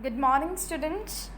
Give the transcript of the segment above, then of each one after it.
Good morning, students.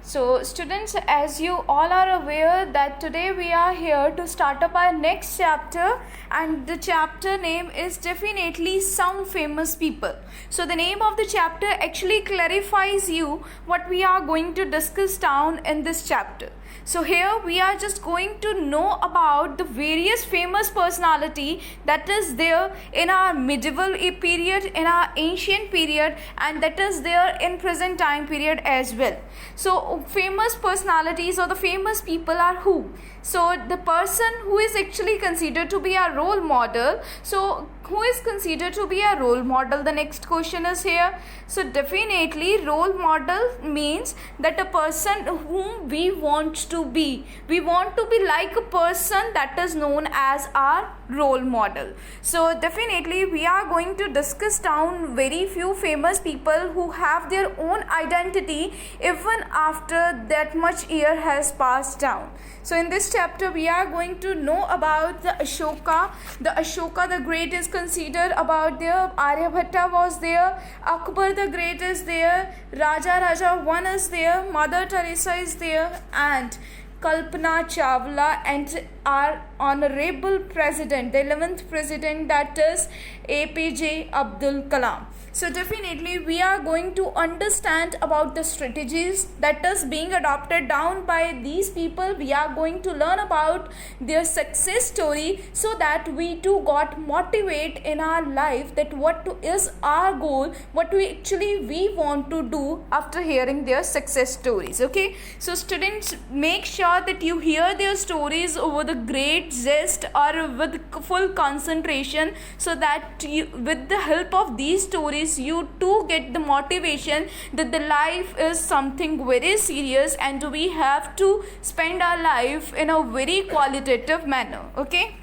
So, students, as you all are aware that today we are here to start up our next chapter, and the chapter name is definitely Some Famous People. So, the name of the chapter actually clarifies you what we are going to discuss down in this chapter. So here we are just going to know about the various famous personality that is there in our medieval period, in our ancient period, and that is there in present time period as well. So famous personalities or the famous people are who? So the person who is actually considered to be a role model. So who is considered to be a role model? The next question is here. So definitely role model means that a person whom we want to be. We want to be like a person that is known as our role model. So definitely we are going to discuss down very few famous people who have their own identity even after that much year has passed down. So in this chapter we are going to know about the Ashoka. The Ashoka the Great is considered about there. Aryabhatta was there. Akbar the Great is there. Raja 1 is there. Mother Teresa is there. And Kalpana Chawla and our honorable president, the 11th president, that is Apj Abdul Kalam. So definitely we are going to understand about the strategies that is being adopted down by these people. We are going to learn about their success story so that we too got motivate in our life that what is our goal, what we want to do after hearing their success stories. Okay, so students, make sure that you hear their stories with a great zest or with full concentration, so that you, with the help of these stories, you too get the motivation that the life is something very serious and we have to spend our life in a very qualitative manner. Okay,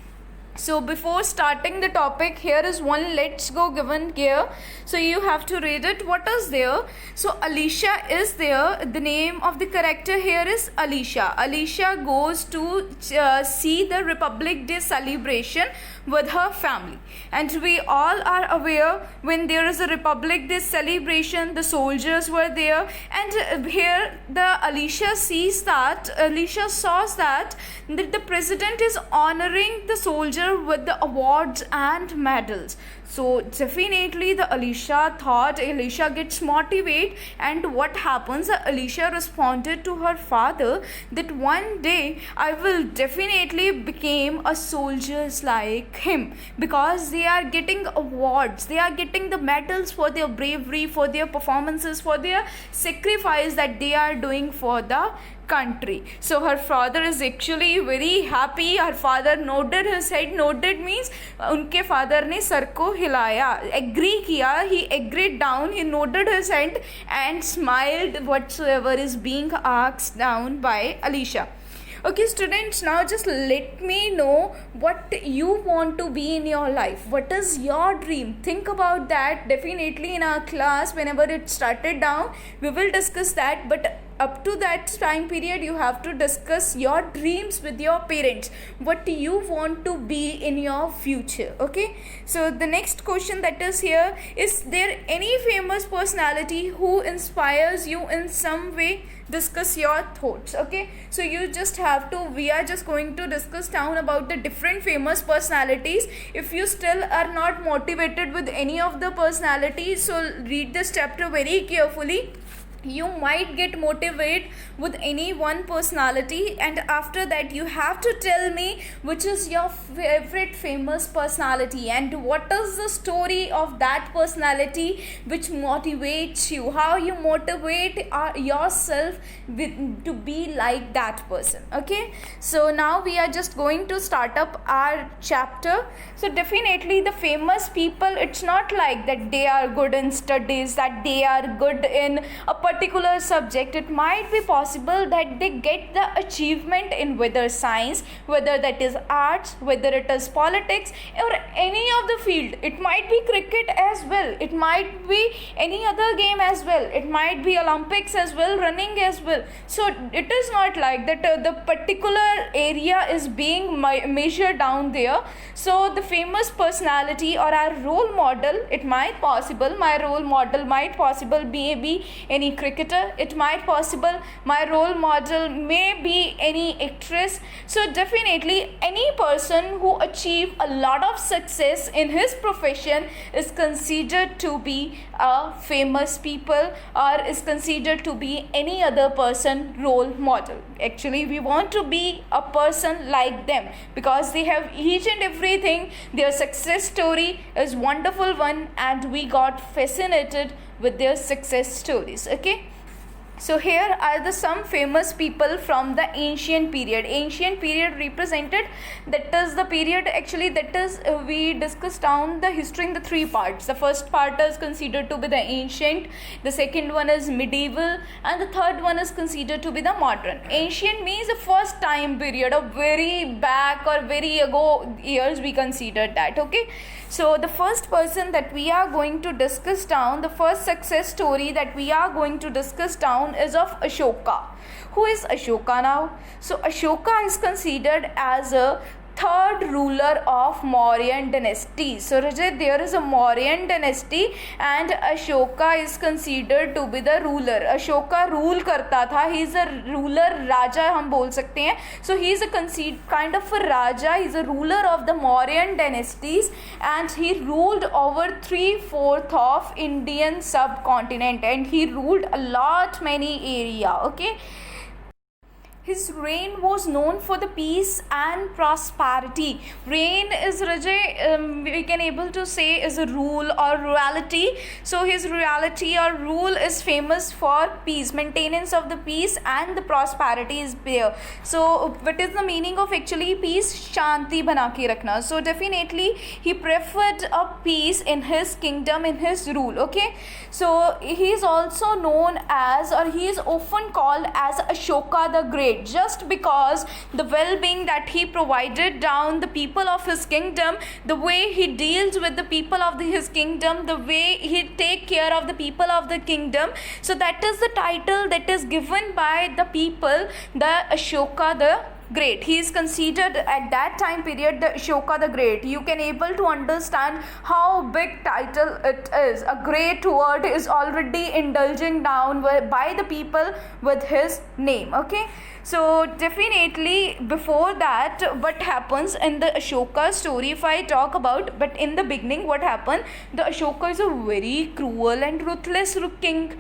so before starting the topic, here is one let's go given here. So you have to read it. What is there? So Alicia is there. The name of the character here is Alicia. Alicia goes to see the Republic Day celebration with her family. And we all are aware when there is a Republic Day celebration, the soldiers were there. And here the Alicia saws that the president is honoring the soldier with the awards and medals. So definitely the Alicia gets motivated, and what happens? Alicia responded to her father that one day I will definitely become a soldier like him, because they are getting awards, they are getting the medals for their bravery, for their performances, for their sacrifice that they are doing for the country. So her father is actually very happy. Her father nodded his head. Nodded means उनके father ने sir को हिलाया, agree किया, he agreed down, he nodded his head and smiled whatsoever is being asked down by Alicia. Okay, students, now just let me know what you want to be in your life. What is your dream? Think about that. Definitely in our class, whenever it started down, we will discuss that. But up to that time period, you have to discuss your dreams with your parents. What you want to be in your future. Okay. So the next question that is here, is there any famous personality who inspires you in some way? Discuss your thoughts. Okay, so you just have to, we are just going to discuss down about the different famous personalities. If you still are not motivated with any of the personalities, so read this chapter very carefully. You might get motivated with any one personality, and after that you have to tell me which is your favorite famous personality and what is the story of that personality which motivates you, how you motivate yourself to be like that person. Okay, so now we are just going to start up our chapter. So definitely the famous people, it's not like that they are good in studies, that they are good in a particular subject, it might be possible that they get the achievement in whether science, whether that is arts, whether it is politics, or any of the field. It might be cricket as well, it might be any other game as well, it might be Olympics as well, running as well. So it is not like that the particular area is being measured down there. So the famous personality or our role model, it might possible, my role model might possible be any cricketer, it might possible my role model may be any actress. So definitely any person who achieve a lot of success in his profession is considered to be a famous people, or is considered to be any other person role model. Actually we want to be a person like them because they have each and everything. Their success story is wonderful one, and we got fascinated with their success stories. Okay, so here are the some famous people from the ancient period. Ancient period represented, that is the period actually, that is we discussed down the history in the three parts. The first part is considered to be the ancient, the second one is medieval, and the third one is considered to be the modern. Ancient means the first time period of very back or very ago years we considered that. Okay, so the first person that we are going to discuss down, the first success story that we are going to discuss down is of Ashoka. Who is Ashoka now? So Ashoka is considered as a third ruler of Mauryan dynasty. So Rajat, there is a Mauryan dynasty and Ashoka is considered to be the ruler. Ashoka rule करता था. He is a ruler, राजा हम बोल सकते हैं. So he is a kind of a raja. He is a ruler of the Mauryan dynasties, and he ruled over 3/4 of Indian subcontinent, and he ruled a lot many area. Okay. His reign was known for the peace and prosperity. Reign is we can able to say is a rule or royalty. So his royalty or rule is famous for peace, maintenance of the peace, and the prosperity is there. So what is the meaning of actually peace? Shanti bana ke rakhna. So definitely he preferred a peace in his kingdom, in his rule. Okay, so he is also known as, or he is often called as Ashoka the Great, just because the well-being that he provided down the people of his kingdom, the way he deals with the people of his kingdom, the way he take care of the people of the kingdom. So that is the title that is given by the people, the Ashoka the Great. He is considered at that time period the Ashoka the Great. You can able to understand how big title it is. A great word is already indulging down by the people with his name. Okay, so definitely before that, what happens in the Ashoka story, if I talk about, but in the beginning what happened, the Ashoka is a very cruel and ruthless king.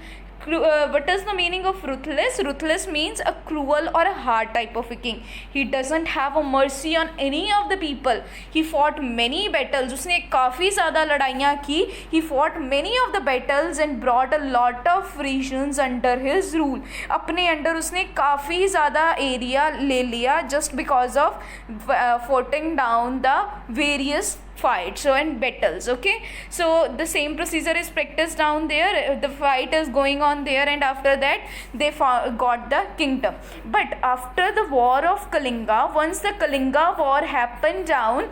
What is the meaning of ruthless? Ruthless means a cruel or a hard type of a king. He doesn't have a mercy on any of the people. He fought many battles. उसने काफ़ी ज़्यादा लड़ाइयाँ की. He fought many of the battles and brought a lot of regions under his rule. अपने under उसने काफ़ी ज़्यादा area ले लिया just because of fighting down the various fights and battles. Okay, so the same procedure is practiced down there. The fight is going on there, and after that they got the kingdom. But after the war of Kalinga, once the Kalinga war happened down,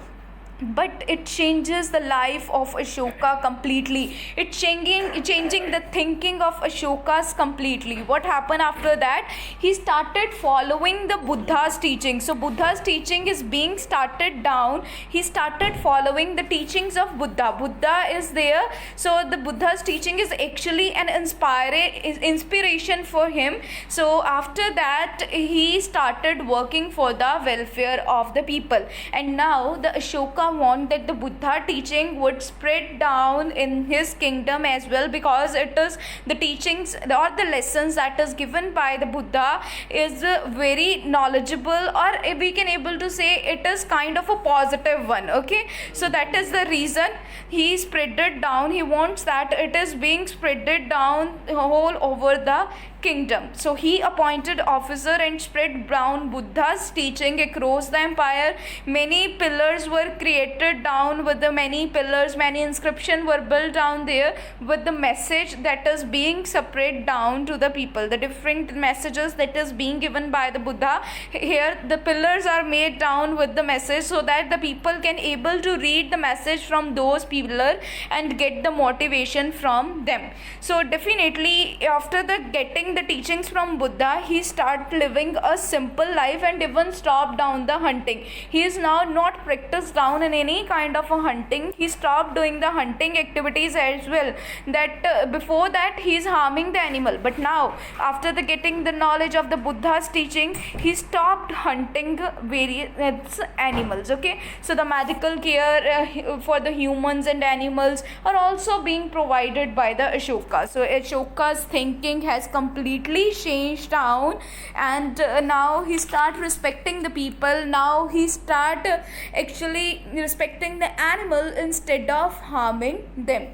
but it changes the life of Ashoka completely. It changing the thinking of Ashoka's completely. What happened after that? He started following the Buddha's teaching. So Buddha's teaching is being started down. He started following the teachings of Buddha. Buddha is there. So the Buddha's teaching is actually an inspiration for him. So after that he started working for the welfare of the people. And now the Ashoka want that the Buddha teaching would spread down in his kingdom as well, because it is the teachings or the lessons that is given by the Buddha is very knowledgeable, or we can able to say it is kind of a positive one. Okay, so that is the reason he spread it down. He wants that it is being spreaded down all over the kingdom. So he appointed officer and spread brown Buddha's teaching across the empire. Many pillars were created down with the many pillars, many inscriptions were built down there with the message that is being spread down to the people, the different messages that is being given by the Buddha. Here the pillars are made down with the message so that the people can able to read the message from those pillars and get the motivation from them. So definitely after the getting the teachings from Buddha, he start living a simple life and even stopped down the hunting. He is now not practiced down in any kind of a hunting. He stopped doing the hunting activities as well. That before that he is harming the animal, but now after the getting the knowledge of the Buddha's teaching, he stopped hunting various animals. Okay, so the medical care for the humans and animals are also being provided by the Ashoka. So Ashoka's thinking has completely changed down, and now he start respecting the people. Now he start actually respecting the animal instead of harming them.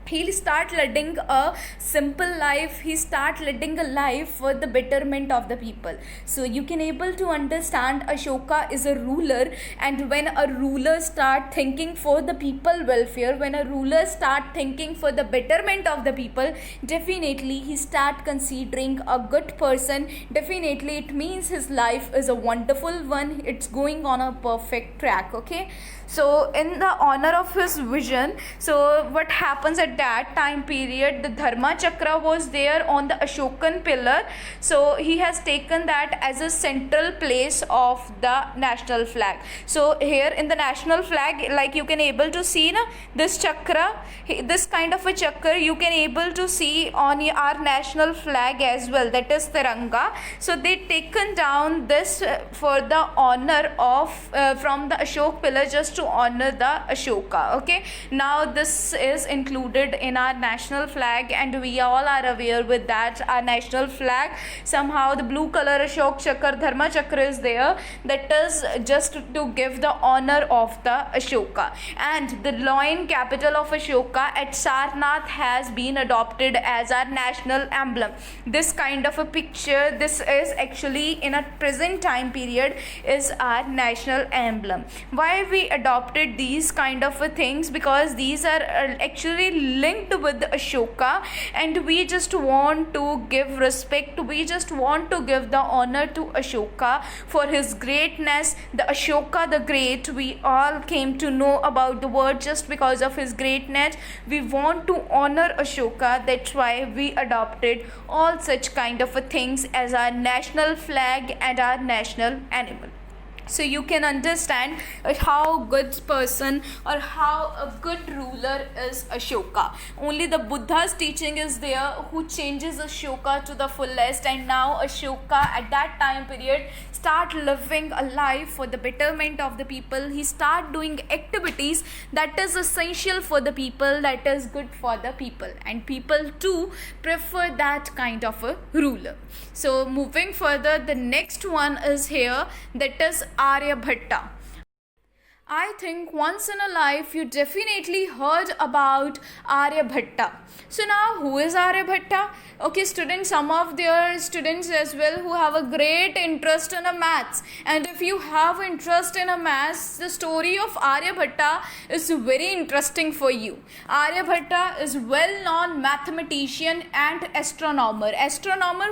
He'll start leading a simple life. He start leading a life for the betterment of the people. So you can able to understand Ashoka is a ruler, and when a ruler start thinking for the people welfare, when a ruler start thinking for the betterment of the people, definitely he start considering a good person. Definitely it means his life is a wonderful one. It's going on a perfect track. Okay, so in the honor of his vision, so what happens at that time period, the Dharma Chakra was there on the Ashokan pillar. So he has taken that as a central place of the national flag. So here in the national flag, like you can able to see na, this chakra, this kind of a chakra you can able to see on our national flag as well, that is Tiranga. So they taken down this for the honor of from the Ashok pillar, just to honor the Ashoka. Okay, now this is included in our national flag, and we all are aware with that our national flag, somehow the blue color Ashok Chakra, Dharma Chakra is there. That is just to give the honor of the Ashoka. And the lion capital of Ashoka at Sarnath has been adopted as our national emblem. This kind of a picture, this is actually in a present time period is our national emblem. Why we adopted these kind of things? Because these are actually linked with Ashoka, and we just want to give respect, we just want to give the honor to Ashoka for his greatness. The Ashoka the Great, we all came to know about the word just because of his greatness. We want to honor Ashoka, that's why we adopted all such kind of things as our national flag and our national animal. So you can understand how good person or how a good ruler is Ashoka. Only the Buddha's teaching is there who changes Ashoka to the fullest, and now Ashoka at that time period start living a life for the betterment of the people. He start doing activities that is essential for the people, that is good for the people, and people too prefer that kind of a ruler. So moving further, the next one is here, that is Aryabhatta. I think once in a life you definitely heard about Aryabhatta. So now who is Aryabhatta? Okay students, some of their students as well who have a great interest in a maths, and if you have interest in a maths, the story of Aryabhatta is very interesting for you. Aryabhatta is well known mathematician and astronomer.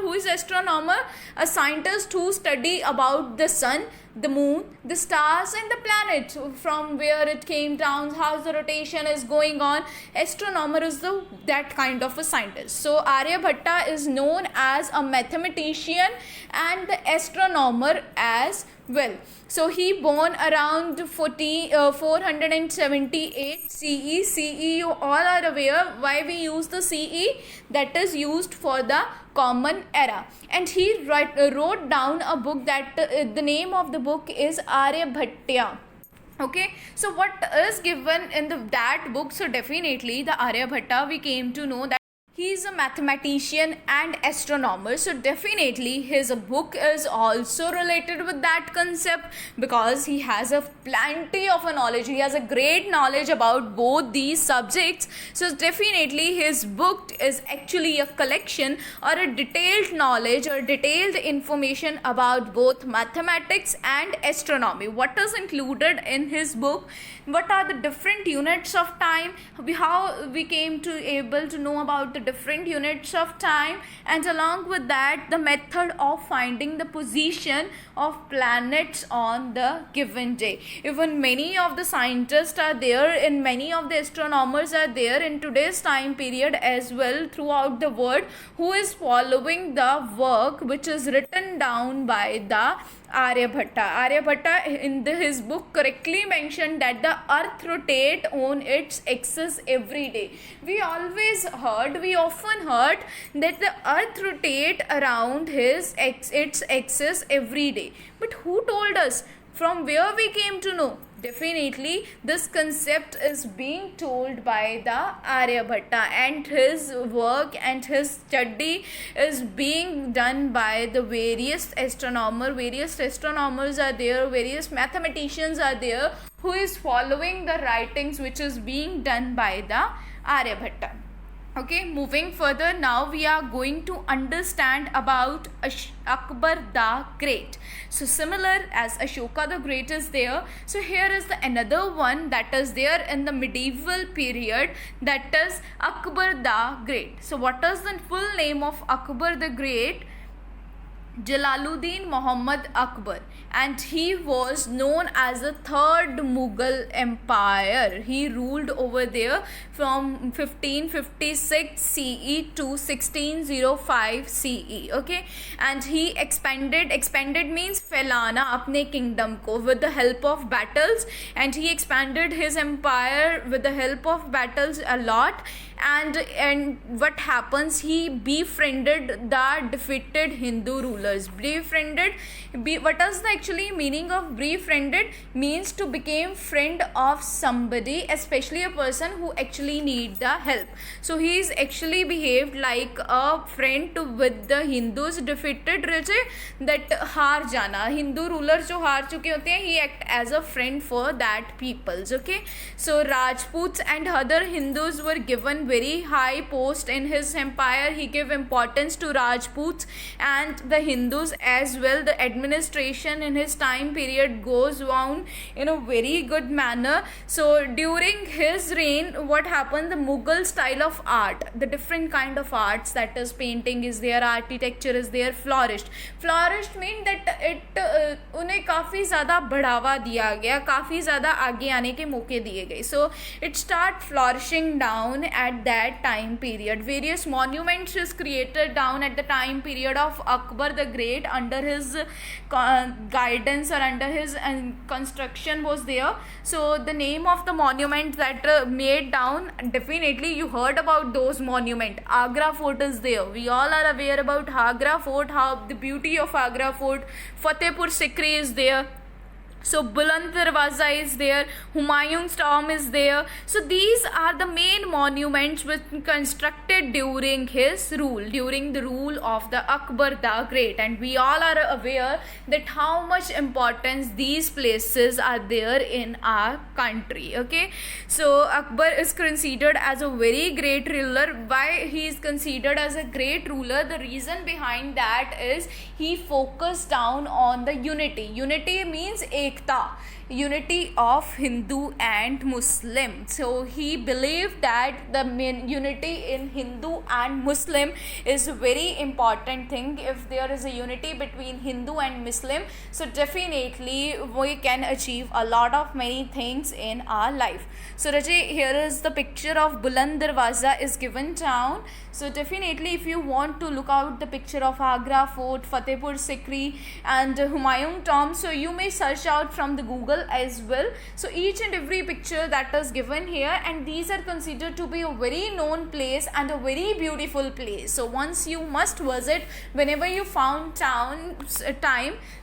Who is astronomer? A scientist who study about the sun, the moon, the stars and the planets, from where it came down, how the rotation is going on. Astronomer is that kind of a scientist. So Aryabhatta is known as a mathematician and the astronomer as well. So he born around 478 CE. CE you all are aware why we use the CE, that is used for the common era. And he wrote down a book that the name of the book is Aryabhatta. Okay, so what is given in that book? So definitely the Aryabhatta, we came to know that He is a mathematician and astronomer, so definitely his book is also related with that concept, because he has a plenty of a knowledge. He has a great knowledge about both these subjects. So definitely his book is actually a collection or a detailed knowledge or detailed information about both mathematics and astronomy. What is included in his book? What are the different units of time? How we came to able to know about the different units of time, and along with that the method of finding the position of planets on the given day. Even many of the scientists are there and many of the astronomers are there in today's time period as well throughout the world, who is following the work which is written down by the Aryabhatta. Aryabhatta in his book correctly mentioned that the earth rotates on its axis every day. We often heard that the earth rotates around its axis every day. But who told us? From where we came to know? Definitely this concept is being told by the Aryabhatta, and his work and his study is being done by the various astronomers are there, various mathematicians are there, who is following the writings which is being done by the Aryabhatta. Okay, moving further, now we are going to understand about Akbar the Great. So similar as Ashoka the Great is there, so here is the another one that is there in the medieval period, that is Akbar the Great. So what is the full name of Akbar the Great? Jalaluddin Muhammad Akbar, and he was known as the third Mughal empire. He ruled over there from 1556 CE to 1605 CE. Okay, and he expanded means फैलाना अपने kingdom को with the help of battles, and he expanded his empire with the help of battles a lot. And what happens, he befriended the defeated Hindu rulers. What is the actually meaning of befriended? Means to become friend of somebody, especially a person who actually need the help. So he is actually behaved like a friend with the Hindus defeated that हार जाना, Hindu rulers जो हार चुके होते हैं, he act as a friend for that peoples. Okay, so Rajputs and other Hindus were given very high post in his empire. He gave importance to Rajputs and the Hindus as well. The administration in his time period goes on in a very good manner. So during his reign, what happened, the Mughal style of art, the different kind of arts, that is painting is there, architecture is there, flourished mean that it उन्हें काफ़ी ज़्यादा बढ़ावा दिया गया, काफ़ी ज़्यादा आगे आने के मौके दिए गए. So it start flourishing down at that time period. Various monuments is created down at the time period of Akbar the Great under his guidance or under his construction was there. So the name of the monument that made down, definitely you heard about those monument. Agra Fort is there. We all are aware about Agra Fort, how the beauty of Agra Fort. Fatehpur Sikri is there. So Buland Darwaza is there, Humayun's tomb is there. So these are the main monuments which constructed during his rule, during the rule of the Akbar the Great. And we all are aware that how much importance these places are there in our country. Okay, so Akbar is considered as a very great ruler. Why he is considered as a great ruler? The reason behind that is he focused down on the unity. Unity means unity of Hindu and Muslim. So he believed that the unity in Hindu and Muslim is a very important thing. If there is a unity between Hindu and Muslim, so definitely we can achieve a lot of many things in our life. So Rajay, here is the picture of Buland Darwaza is given down. So definitely if you want to look out the picture of Agra Fort, Fatehpur Sikri and Humayun tomb, so you may search out from the Google as well. So each and every picture that is given here, and these are considered to be a very known place and a very beautiful place. So once you must visit, whenever you found time,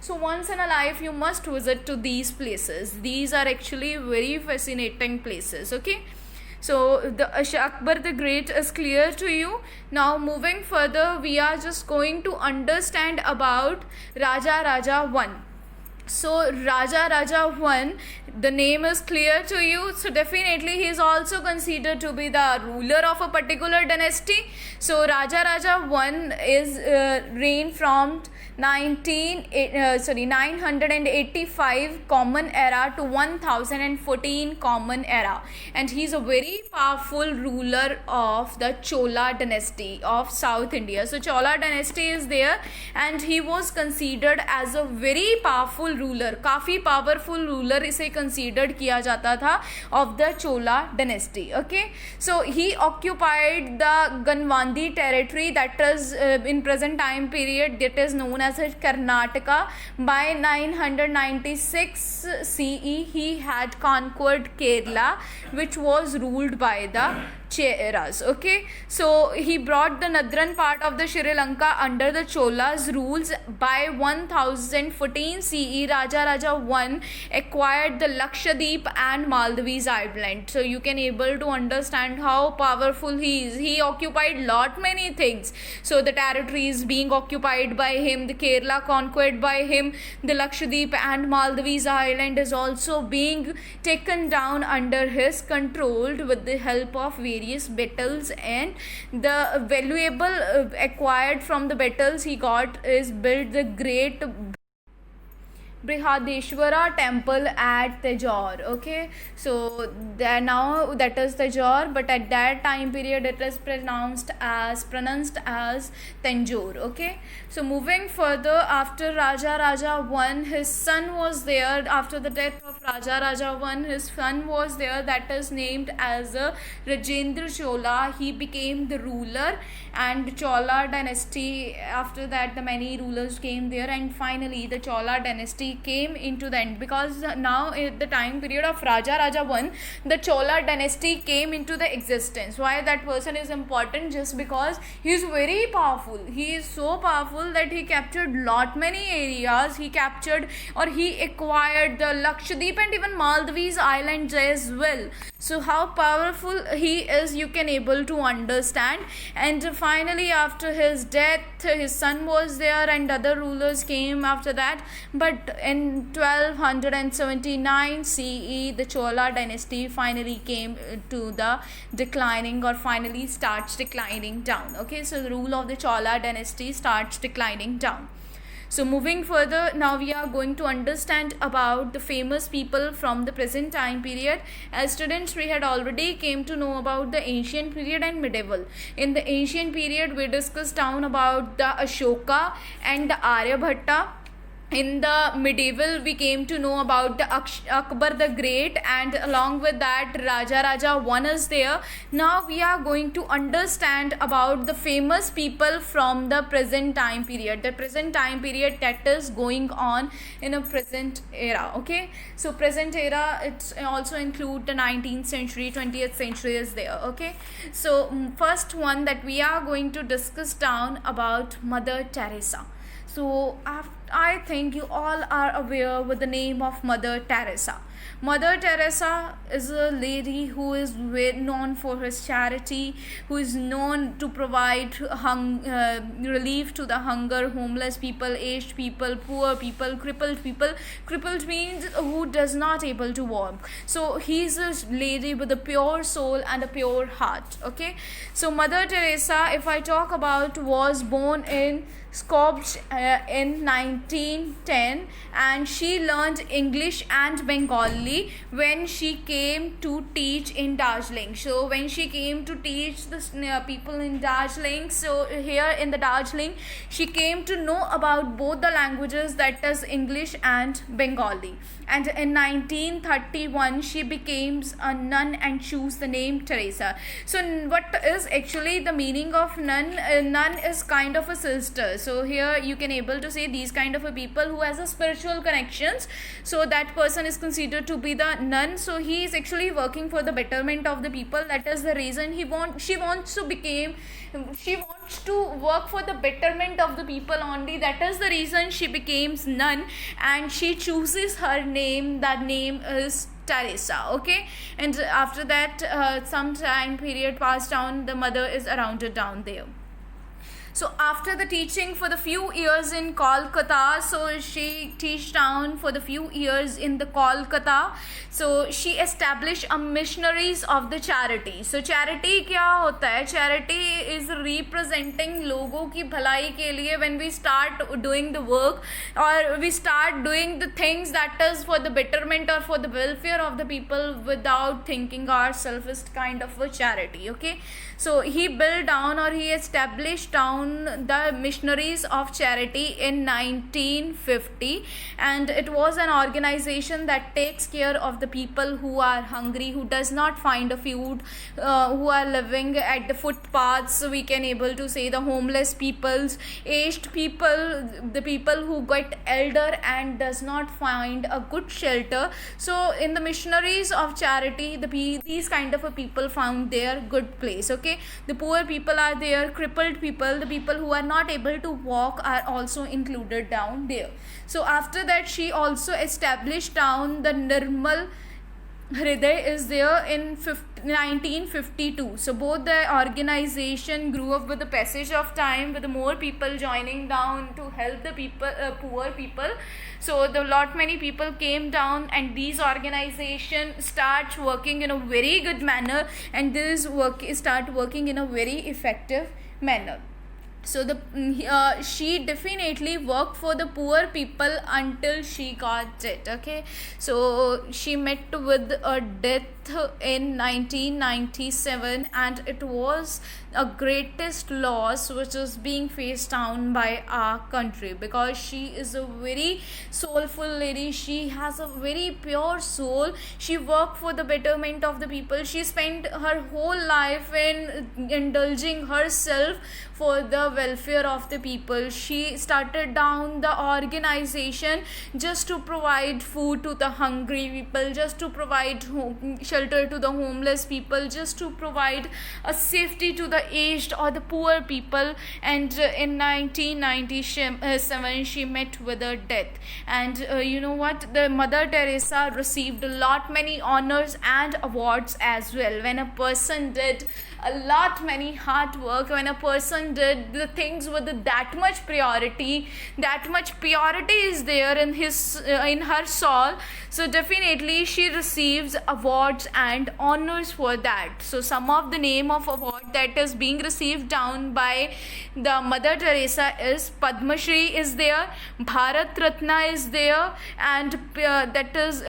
so once in a life you must visit to these places. These are actually very fascinating places. Okay, So the Akbar the Great is clear to you. Now moving further, we are just going to understand about Raja 1. So Raja 1, the name is clear to you. So definitely he is also considered to be the ruler of a particular dynasty. So Raja 1 is reigned from 985 common era to 1014 common era, and he is a very powerful ruler of the Chola dynasty of South India. So Chola dynasty is there, and he was considered as a very powerful ruler. काफ़ी powerful ruler इसे considered किया जाता था of the Chola dynasty. Okay, so he occupied the Ganwandi territory, that is in present time period that is known as Karnataka. By 996 CE he had conquered Kerala, which was ruled by the Cheras. Okay, so he brought the northern part of the Sri Lanka under the Cholas rules. By 1014 CE, Raja 1 acquired the Lakshadweep and Maldives island. So you can able to understand how powerful he is. He occupied lot many things. So the territories being occupied by him, the Kerala conquered by him, the Lakshadweep and Maldives island is also being taken down under his control with the help of various battles, and the valuable acquired from the battles he got is built the great Brihadeshwara temple at Tejor. Okay, so now that is Tejor, but at that time period it is pronounced as Tanjore. Okay, so moving further, after Raja 1, his son was there. After the death of Raja 1, his son was there, that is named as Rajendra Chola. He became the ruler, and Chola dynasty, after that the many rulers came there, and finally the Chola dynasty came into the end, because now at the time period of Raja 1, the Chola dynasty came into the existence. Why that person is important? Just because he is very powerful. He is so powerful that he captured lot many areas. He captured or he acquired the Lakshadweep and even Maldives islands as well. So how powerful he is, you can able to understand. And finally after his death, his son was there and other rulers came after that. But in 1279 CE, the Chola dynasty finally came to the declining, or finally starts declining down. Okay, so the rule of the Chola dynasty starts declining down. So moving further, now we are going to understand about the famous people from the present time period. As students, we had already came to know about the ancient period and medieval. In the ancient period, we discussed down about the Ashoka and the Aryabhatta. In the medieval, we came to know about the Akbar the Great, and along with that Raja 1 is there. Now we are going to understand about the famous people from the present time period. The present time period that is going on in a present era. Okay, so present era, it also include the 19th century, 20th century is there. Okay, so first one that we are going to discuss down about Mother Teresa. So I think you all are aware with the name of Mother Teresa. Mother Teresa is a lady who is known for her charity, who is known to provide relief to the hunger, homeless people, aged people, poor people, crippled people. Crippled means who does not able to walk. So he is a lady with a pure soul and a pure heart. Okay, so Mother Teresa, if I talk about, was born in Skopje in 1910, and she learned English and Bengali when she came to teach in Darjeeling. So when she came to teach the people in Darjeeling, so here in the Darjeeling, she came to know about both the languages, that is English and Bengali. And in 1931, she becomes a nun and chose the name Teresa. So what is actually the meaning of nun? Nun is kind of a sister. So here you can able to say these kind of a people who has a spiritual connections. So that person is considered to be the nun. So he is actually working for the betterment of the people. That is the reason she wants to work for the betterment of the people only. That is the reason she becomes nun, and she chooses her name. That name is Teresa. Okay, and after that some time period passed down, the mother is around down there. So after the teaching for the few years in Kolkata, so she teach down for the few years in the Kolkata. So she established a missionaries of the charity. So charity क्या होता है? Charity is representing लोगों की भलाई के लिए when we start doing the work or we start doing the things that is for the betterment or for the welfare of the people without thinking ourselves is kind of a charity. Okay, so he built down or he established down the missionaries of charity in 1950, and it was an organization that takes care of the people who are hungry, who does not find a food, who are living at the footpaths. We can able to say the homeless peoples, aged people, the people who get elder and does not find a good shelter. So in the missionaries of charity, these kind of a people found their good place. Okay, the poor people are there, crippled people, the people who are not able to walk are also included down there. So after that she also established down the Nirmal Hriday is there in 1952. So both the organization grew up with the passage of time, with the more people joining down to help the people, poor people. So the lot many people came down, and these organization start working in a very good manner, and this work start working in a very effective manner. So she definitely worked for the poor people until she got dead. Okay, so she met with a death in 1997, and it was a greatest loss which is being faced down by our country, because she is a very soulful lady. She has a very pure soul. She worked for the betterment of the people. She spent her whole life in indulging herself for the welfare of the people. She started down the organization just to provide food to the hungry people, just to provide shelter to the homeless people, just to provide a safety to the aged or the poor people. And in 1997 she met with her death. And you know what, the Mother Teresa received a lot many honors and awards as well. When a person did a lot many hard work, when a person did the things with that much purity, that much purity is there in his in her soul, so definitely she receives awards and honors for that. So some of the name of award that is being received down by the Mother Teresa is Padma Shri is there, Bharat Ratna is there, and that is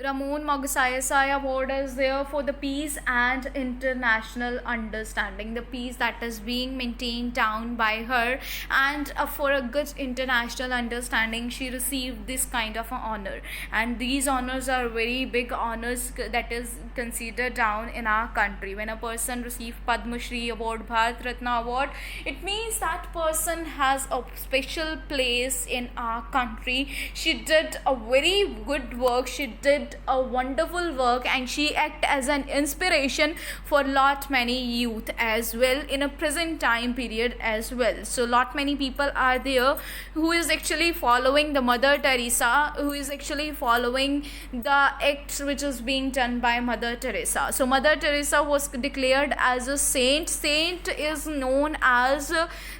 Ramon Magsaysay Award is there for the peace and international understanding, the peace that is being maintained down by her, and for a good international understanding she received this kind of an honor. And these honors are very big honors that is considered down in our country. When a person receives Padma Shri Award, Bharat Ratna Award, it means that person has a special place in our country. She did a very good work, she did a wonderful work, and she act as an inspiration for lot many youth as well in a present time period as well. So lot many people are there who is actually following the Mother Teresa, who is actually following the acts which is being done by Mother Teresa. So Mother Teresa was declared as a saint. Saint is known as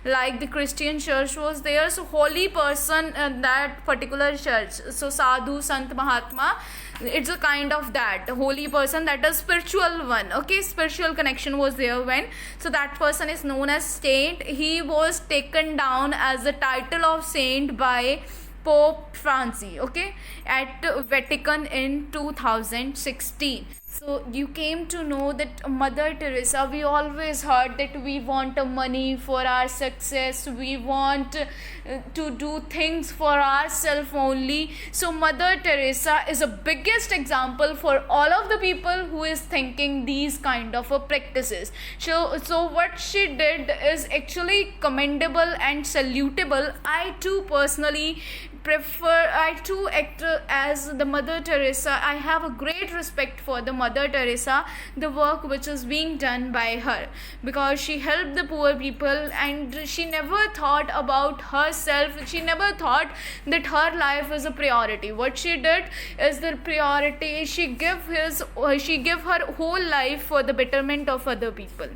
like the Christian church was there, so holy person in that particular church. So Sadhu, Sant, Mahatma, it's a kind of that holy person, that is spiritual one. Okay, spiritual connection was there when, so that person is known as saint. He was taken down as the title of saint by Pope Francis, okay, at Vatican in 2016. So you came to know that Mother Teresa, we always heard that we want money for our success, we want to do things for ourselves only. So Mother Teresa is a biggest example for all of the people who is thinking these kind of practices. So what she did is actually commendable and salutable. I too personally I too act as the Mother Teresa. I have a great respect for the Mother Teresa, the work which is being done by her, because she helped the poor people and she never thought about herself. She never thought that her life is a priority. What she did is the priority. She give her whole life for the betterment of other people.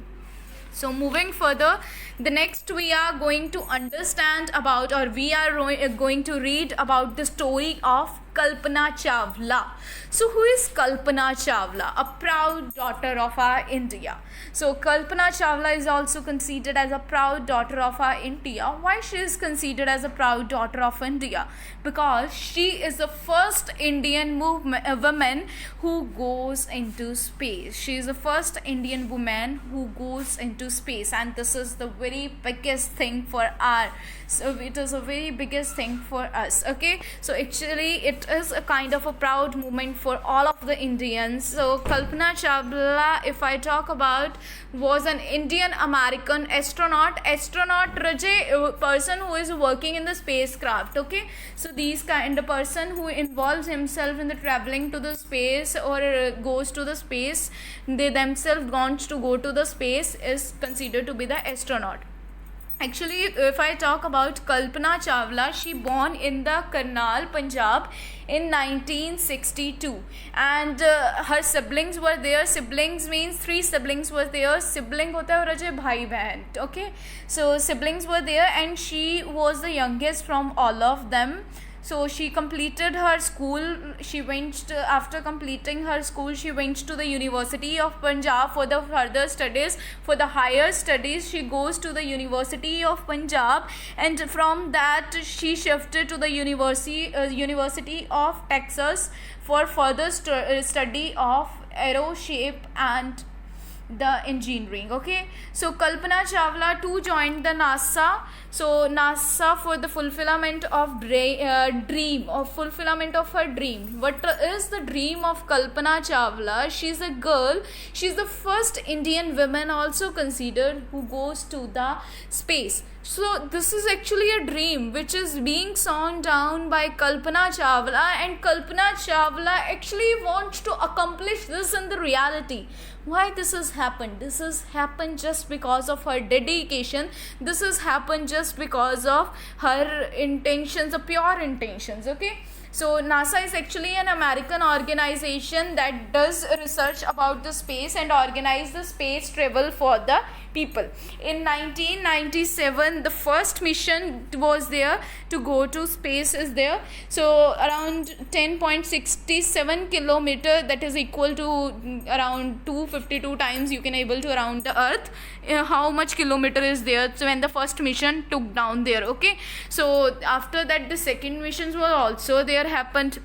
So moving further, the next we are going to understand about, or we are going to read about the story of Kalpana Chawla. So who is Kalpana Chawla? A proud daughter of our India. So Kalpana Chawla is also considered as a proud daughter of our India. Why she is considered as a proud daughter of India? Because she is the first Indian woman who goes into space. She is the first Indian woman who goes into space, and this is the very biggest thing for our, so it is a very biggest thing for us. Okay, so actually it is a kind of a proud moment for all of the Indians. So Kalpana Chawla, if I talk about, was an Indian American astronaut, person who is working in the spacecraft. Okay, so these kind of person who involves himself in the traveling to the space or goes to the space, they themselves wants to go to the space, is considered to be the astronaut. Actually, if I talk about Kalpana Chawla, she born in the Karnal, Punjab in 1962, and her siblings were there. Siblings means 3 siblings were there. Sibling hota hai aur bhai behan. Okay, so siblings were there and she was the youngest from all of them. So she completed her school. She went after completing her school, she went to the University of Punjab for the further studies. For the higher studies, she goes to the University of Punjab, and from that she shifted to the University of Texas for further study of aerospace and the engineering. Okay, so Kalpana Chawla too joined the NASA. So NASA for the fulfillment of dream, or fulfillment of her dream. What is the dream of Kalpana Chawla? She's a girl. She's the first Indian woman also considered who goes to the space. So this is actually a dream which is being sung down by Kalpana Chawla, and Kalpana Chawla actually wants to accomplish this in the reality. Why this has happened? This has happened just because of her dedication. This has happened just because of her intentions, pure intentions. Okay, so NASA is actually an American organization that does research about the space and organize the space travel for the people. In 1997, the first mission was there to go to space is there. So around 10.67 kilometer, that is equal to around 252 times you can able to around the earth. How much kilometer is there? So when the first mission took down there. Okay, so after that the second missions were also there, happened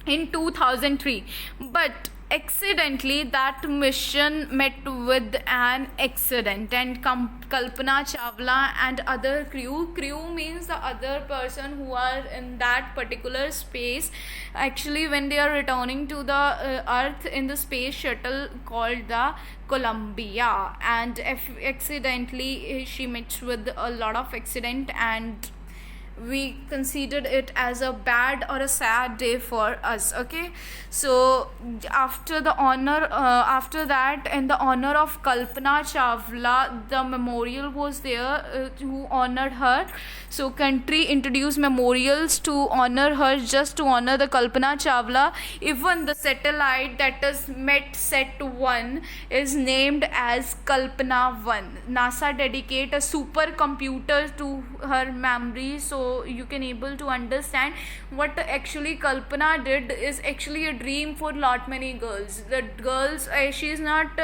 in 2003, but accidentally that mission met with an accident, and Kalpana Chawla and other crew means the other person who are in that particular space, actually when they are returning to the earth in the space shuttle called the Columbia, and accidentally she met with a lot of accident, and we considered it as a bad or a sad day for us. Okay, so after that, in the honor of Kalpana Chawla, the memorial was there who honored her. So country introduced memorials to honor her, just to honor the Kalpana Chawla. Even the satellite, that is METSAT-1, is named as Kalpana 1. NASA dedicate a supercomputer to her memory. So you can able to understand what actually Kalpana did is actually a dream for lot many girls. The girls, she is not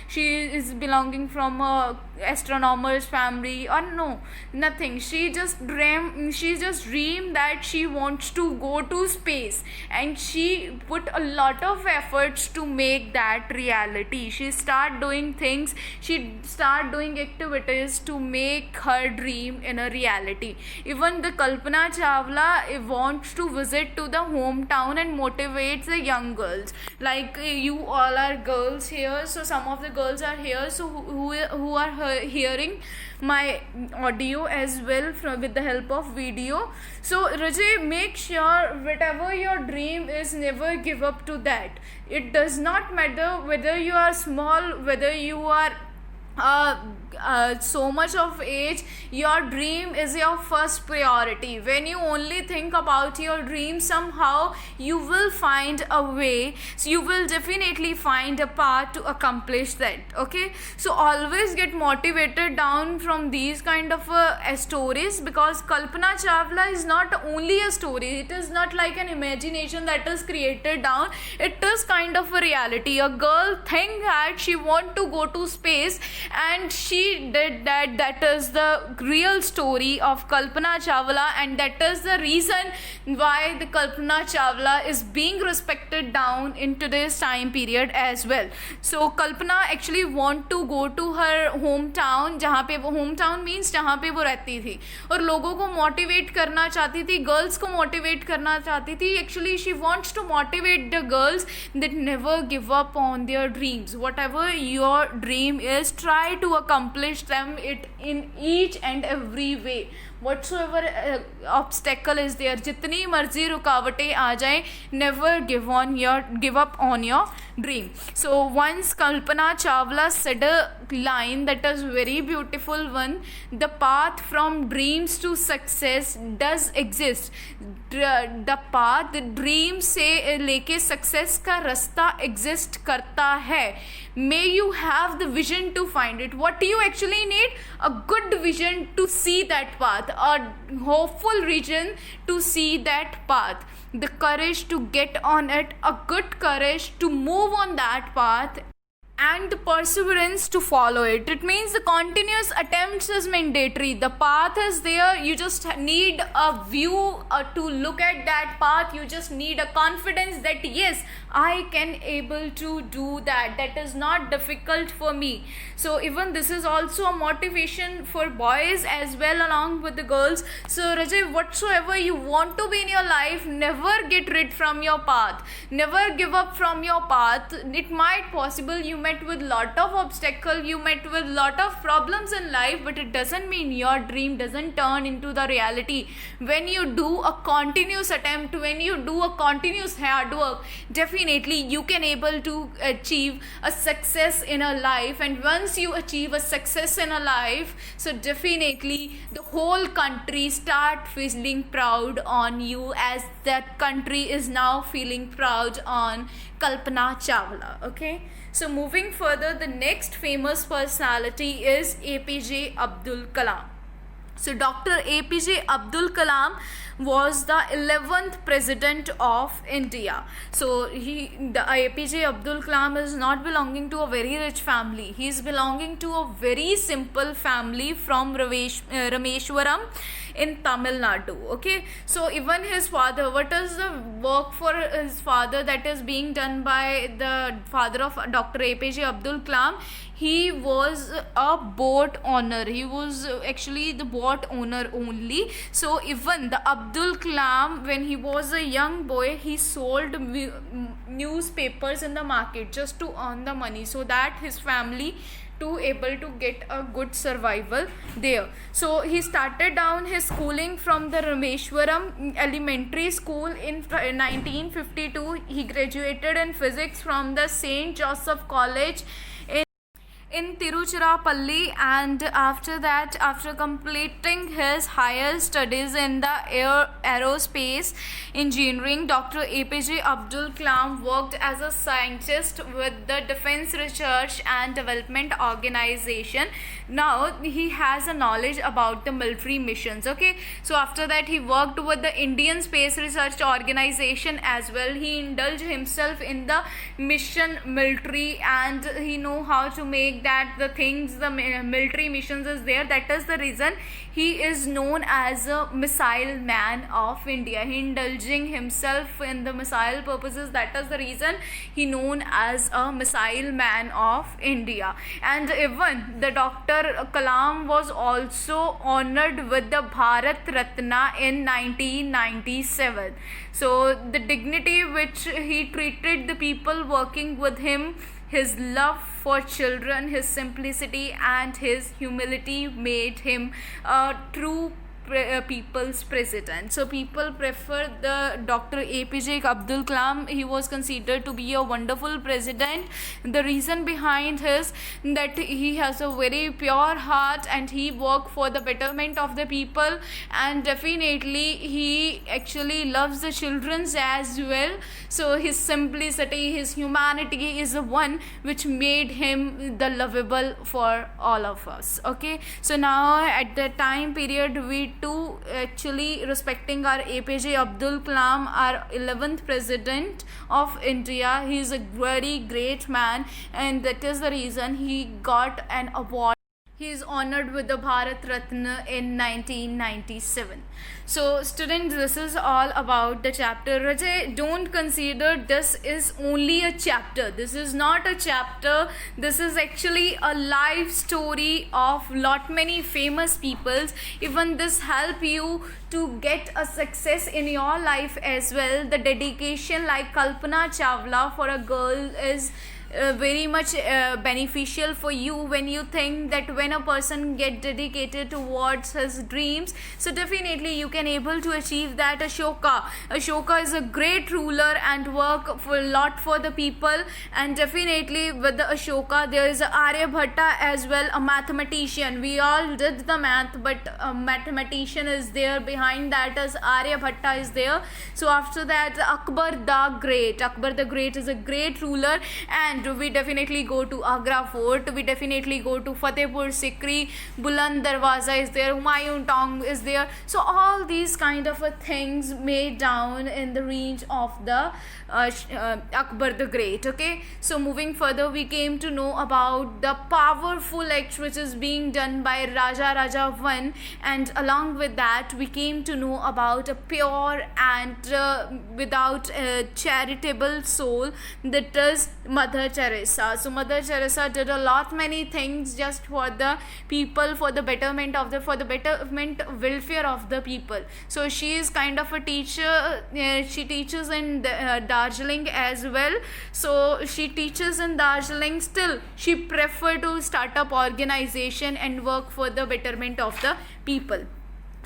she is belonging from a astronomer's family or no, nothing. She just dreamed that she wants to go to space, and she put a lot of efforts to make that reality. She start doing things, she start doing activities to make her dream in a reality. Even the Kalpana Chawla wants to visit to the hometown and motivates the young girls. Like you all are girls here, so some of the girls are here, so who are hearing my audio as well with the help of video. So Rajay, make sure whatever your dream is, never give up to that. It does not matter whether you are small, whether you are so much of age. Your dream is your first priority. When you only think about your dream, somehow you will find a way, so you will definitely find a path to accomplish that. Okay, so always get motivated down from these kind of stories, because Kalpana Chawla is not only a story, it is not like an imagination that is created down, it is kind of a reality. A girl think that she want to go to space and she did that. That is the real story of Kalpana Chawla, and that is the reason why the Kalpana Chawla is being respected down in today's time period as well. So Kalpana actually want to go to her hometown, जहाँ पे वो hometown means जहाँ पे वो रहती थी, और लोगों को motivate करना चाहती थी, girls को motivate करना चाहती थी. Actually she wants to motivate the girls that never give up on their dreams. Whatever your dream is, try to accomplish them it in each and every way. Whatsoever obstacle is there, जितनी मर्जी रुकावटें आ जाएं, never give up on your dream. So once Kalpana Chawla said a line that is very beautiful one: the path from dreams to success does exist. The path, the dream से लेके success का रास्ता exist करता है. May you have the vision to find it. What do you actually need? A good vision to see that path, a hopeful vision to see that path, the courage to get on it, a good courage to move on that path, and the perseverance to follow it. It means the continuous attempts is mandatory. The path is there, you just need a view to look at that path. You just need a confidence that yes, I can able to do that. That is not difficult for me. So even this is also a motivation for boys as well along with the girls. So Rajay, whatsoever you want to be in your life, never get rid from your path, never give up from your path. It might possible you met with lot of obstacles, you met with lot of problems in life, but it doesn't mean your dream doesn't turn into the reality. When you do a continuous attempt, when you do a continuous hard work, definitely you can able to achieve a success in a life. And once you achieve a success in a life, so definitely the whole country start feeling proud on you, as that country is now feeling proud on Kalpana Chawla. Okay, so moving further, the next famous personality is Apj Abdul Kalam. So Dr. Apj Abdul Kalam was the 11th president of India. So the Apj Abdul Kalam is not belonging to a very rich family. He is belonging to a very simple family from Rameshwaram in Tamil Nadu. Okay, so even his father, what is the work for his father that is being done by the father of Dr. Apj Abdul Kalam? He was a boat owner. He was actually the boat owner only. So even the Abdul Kalam, when he was a young boy, he sold newspapers in the market just to earn the money, so that his family to able to get a good survival there. So he started down his schooling from the Rameshwaram Elementary School in 1952. He graduated in physics from the St. Joseph College in Tiruchirappalli, and after that, after completing his higher studies in the aerospace engineering, Dr. Apj Abdul Kalam worked as a scientist with the Defense Research and Development Organization. Now he has a knowledge about the military missions. Okay, so after that he worked with the Indian Space Research Organization as well. He indulged himself in the mission military, and he know how to make that the things, the military missions is there. That is the reason he is known as a missile man of India. He indulging himself in the missile purposes. That is the reason he known as a missile man of India. And even the Dr. Kalam was also honored with the Bharat Ratna in 1997. So the dignity which he treated the people working with him his love for children, his simplicity and his humility made him a true people's president. So people prefer the Dr. Apj Abdul Kalam. He was considered to be a wonderful president. The reason behind is that he has a very pure heart and he worked for the betterment of the people, and definitely he actually loves the children as well. So his simplicity, his humanity is the one which made him the lovable for all of us. Okay, so now at the time period we too actually respecting our Apj Abdul Kalam, our 11th president of India. He is a very great man, and that is the reason he got an award. He is honored with the Bharat Ratna in 1997. So students, this is all about the chapter. Rajay, don't consider this is only a chapter. This is not a chapter. This is actually a life story of lot many famous peoples. Even this help you to get a success in your life as well. The dedication like Kalpana Chawla for a girl is very much beneficial for you when you think that when a person get dedicated towards his dreams, so definitely you can able to achieve that. Ashoka is a great ruler and work for a lot for the people, and definitely with the Ashoka there is a Aryabhatta as well, a mathematician. We all did the math, but a mathematician is there behind that as Aryabhatta is there. So after that, Akbar the Great is a great ruler, and we definitely go to Agra Fort, we definitely go to Fatehpur Sikri, Buland Darwaza is there, Humayun Tomb is there. So all these kind of things made down in the range of the Akbar the Great. Okay, so moving further, we came to know about the powerful act which is being done by Raja I, and along with that we came to know about a pure and without a charitable soul, that is Mother Teresa. So Mother Teresa did a lot many things just for the people, for the betterment welfare of the people. So she is kind of a teacher. She teaches in Darjeeling as well. So she teaches in Darjeeling, still she prefer to start up organization and work for the betterment of the people.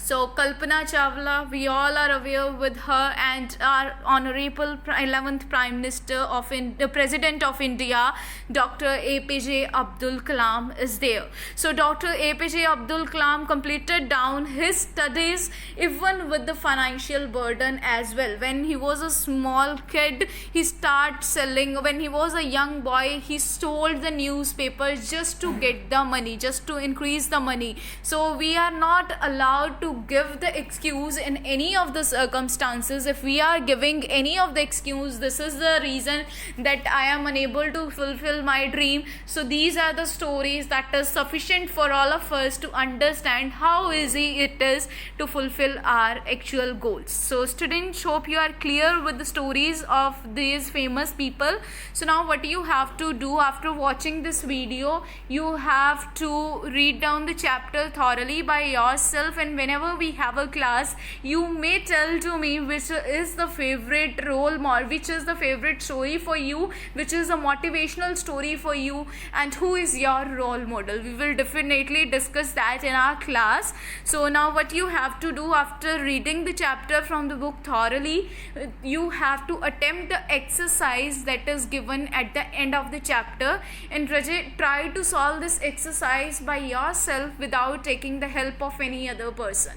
So Kalpana Chawla, we all are aware with her, and our honorable 11th Prime Minister of the President of India, Dr. Apj Abdul Kalam is there. So Dr. Apj Abdul Kalam completed down his studies even with the financial burden as well. When he was a small kid, he started selling. When he was a young boy, he sold the newspapers just to get the money, just to increase the money. So we are not allowed to give the excuse in any of the circumstances. If we are giving any of the excuse, this is the reason that I am unable to fulfill my dream. So these are the stories that is sufficient for all of us to understand how easy it is to fulfill our actual goals. So students, hope you are clear with the stories of these famous people. So now what you have to do after watching this video, you have to read down the chapter thoroughly by yourself, and whenever we have a class, you may tell to me which is the favorite role model, which is the favorite story for you, which is a motivational story for you, and who is your role model. We will definitely discuss that in our class. So now what you have to do after reading the chapter from the book thoroughly, you have to attempt the exercise that is given at the end of the chapter, and try to solve this exercise by yourself without taking the help of any other person.